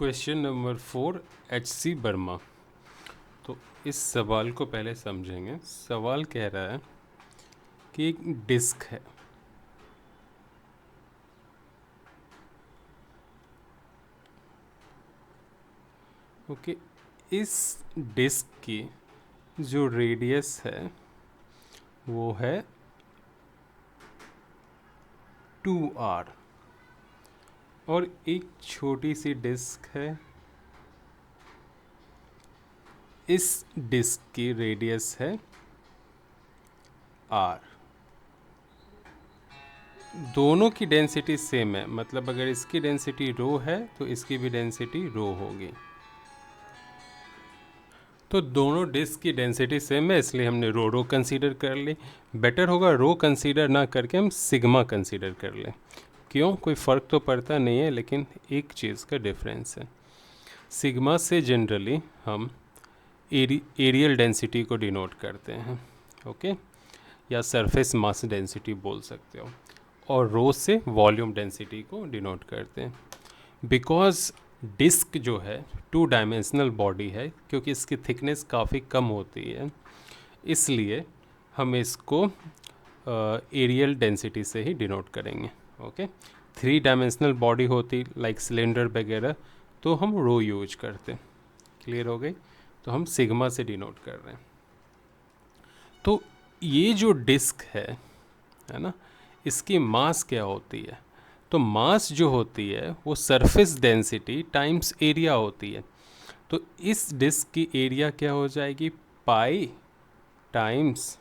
Question number 4 HC Verma. तो इस सवाल को पहले समझेंगे। सवाल कह रहा है कि एक डिस्क है, ओके। इस डिस्क की जो रेडियस है वो है 2r और एक छोटी सी डिस्क है। इस डिस्क की रेडियस है r। दोनों की डेंसिटी सेम है, मतलब अगर इसकी डेंसिटी रो है तो इसकी भी डेंसिटी रो होगी। तो दोनों डिस्क की डेंसिटी सेम है, इसलिए हमने रो कंसीडर कर ली। बेटर होगा रो कंसीडर ना करके हम सिग्मा कंसीडर कर लें। क्यों? कोई फ़र्क तो पड़ता नहीं है, लेकिन एक चीज़ का डिफरेंस है। सिग्मा से जनरली हम एरियल डेंसिटी को डिनोट करते हैं, ओके, या सरफेस मास डेंसिटी बोल सकते हो, और रो से वॉल्यूम डेंसिटी को डिनोट करते हैं। बिकॉज डिस्क जो है 2 डायमेंशनल बॉडी है, क्योंकि इसकी थिकनेस काफ़ी कम होती है, इसलिए हम इसको एरियल डेंसिटी से ही डिनोट करेंगे, ओके। 3 डायमेंशनल बॉडी होती लाइक सिलेंडर वगैरह तो हम रो यूज करते। क्लियर हो गई? तो हम सिग्मा से डिनोट कर रहे हैं। तो ये जो डिस्क है ना, इसकी मास क्या होती है? तो मास जो होती है वो सरफेस डेंसिटी टाइम्स एरिया होती है। तो इस डिस्क की एरिया क्या हो जाएगी? पाई टाइम्स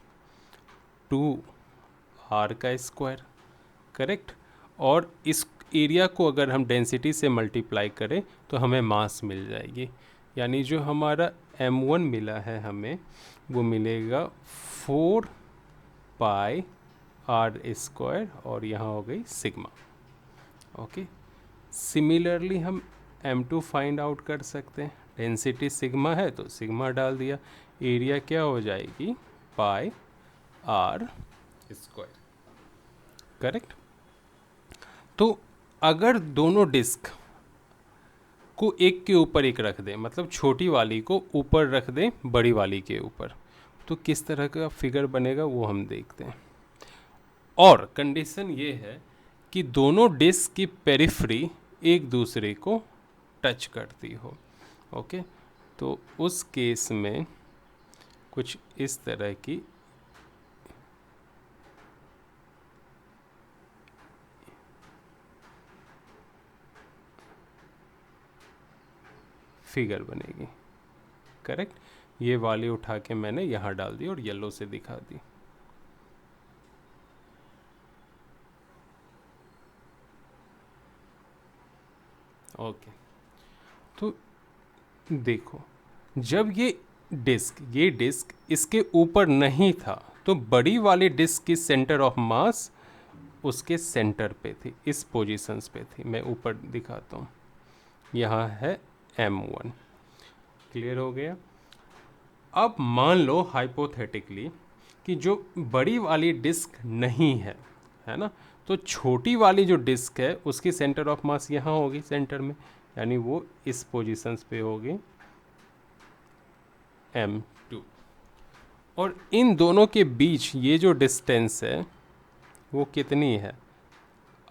2r का स्क्वायर, करेक्ट। और इस एरिया को अगर हम डेंसिटी से मल्टीप्लाई करें तो हमें मास मिल जाएगी। यानी जो हमारा m1 मिला है हमें, वो मिलेगा 4 पाई r स्क्वायर, और यहाँ हो गई सिग्मा, ओके। सिमिलरली हम m2 फाइंड आउट कर सकते हैं। डेंसिटी सिग्मा है तो सिग्मा डाल दिया, एरिया क्या हो जाएगी? पाई r स्क्वायर, करेक्ट। तो अगर दोनों डिस्क को एक के ऊपर एक रख दें, मतलब छोटी वाली को ऊपर रख दें बड़ी वाली के ऊपर, तो किस तरह का फिगर बनेगा वो हम देखते हैं। और कंडीशन ये है कि दोनों डिस्क की पेरिफ्री एक दूसरे को टच करती हो, ओके। तो उस केस में कुछ इस तरह की फिगर बनेगी, करेक्ट। ये वाली उठा के मैंने यहाँ डाल दी और येलो से दिखा दी। ओके, तो देखो, जब ये डिस्क इसके ऊपर नहीं था तो बड़ी वाली डिस्क की सेंटर ऑफ मास उसके सेंटर पे थी, इस पोजीशंस पे थी। मैं ऊपर दिखाता हूँ, यहाँ है m1। क्लियर हो गया? अब मान लो हाइपोथेटिकली कि जो बड़ी वाली डिस्क नहीं है ना, तो छोटी वाली जो डिस्क है उसकी सेंटर ऑफ मास यहाँ होगी सेंटर में, यानी वो इस पोजीशंस पे होगी m2। और इन दोनों के बीच ये जो डिस्टेंस है वो कितनी है?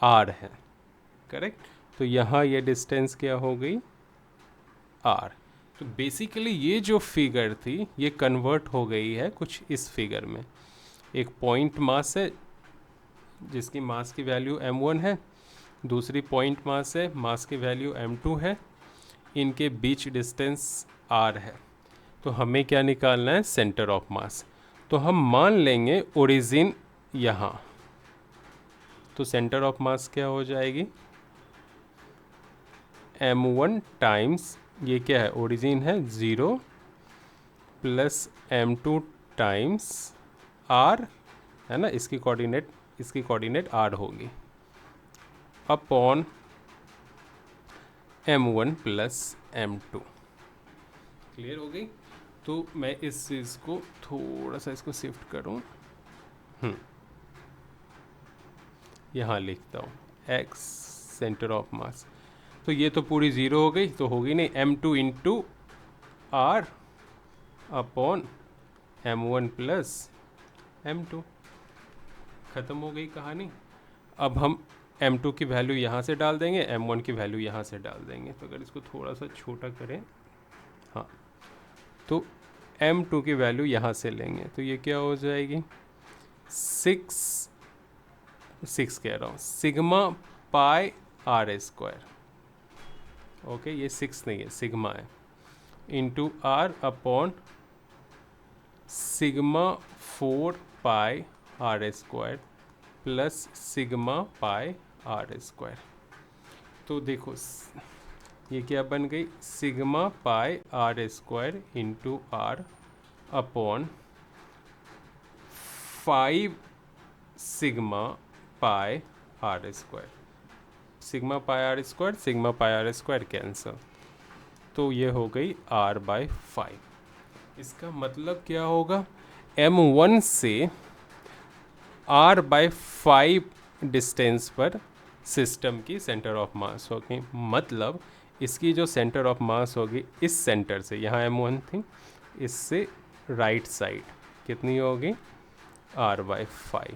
r है, करेक्ट। तो यहाँ ये डिस्टेंस क्या हो गई? r। तो बेसिकली ये जो फिगर थी ये कन्वर्ट हो गई है कुछ इस फिगर में। एक पॉइंट मास है जिसकी मास की वैल्यू m1 है, दूसरी पॉइंट मास है, मास की वैल्यू m2 है, इनके बीच डिस्टेंस r है। तो हमें क्या निकालना है? Centre of mass. तो हम मान लेंगे ओरिजिन यहाँ, तो सेंटर ऑफ मास क्या हो जाएगी? m1 टाइम्स ये क्या है? ओरिजिन है 0 प्लस m2 टाइम्स r, है ना, इसकी कोऑर्डिनेट r होगी, upon m1 plus m2। Clear हो गई? तो मैं इस चीज़ को थोड़ा सा इसको शिफ्ट करूँ, यहाँ लिखता हूँ x सेंटर ऑफ मास। तो ये तो पूरी ज़ीरो हो गई, तो होगी नहीं m2 into R upon m1 plus m2। ख़त्म हो गई कहानी। अब हम m2 की वैल्यू यहाँ से डाल देंगे, m1 की वैल्यू यहाँ से डाल देंगे। तो अगर इसको थोड़ा सा छोटा करें, हाँ, तो m2 की वैल्यू यहाँ से लेंगे तो ये क्या हो जाएगी, 6 कह रहा हूँ, sigma pi R square. Okay, ये 6 नहीं है, सिग्मा है, into R upon sigma 4 pi R square plus sigma pi R square. तो देखो ये क्या बन गई, sigma pi R square into R upon 5 sigma pi R square. Sigma pi R square, sigma pi R square cancel, तो ये हो गई r/5। इसका मतलब क्या होगा, m1 से r/5 डिस्टेंस पर सिस्टम की सेंटर ऑफ मास होगी। मतलब इसकी जो सेंटर ऑफ मास होगी इस सेंटर से, यहाँ m1 थी, इससे राइट साइड कितनी होगी, r/5।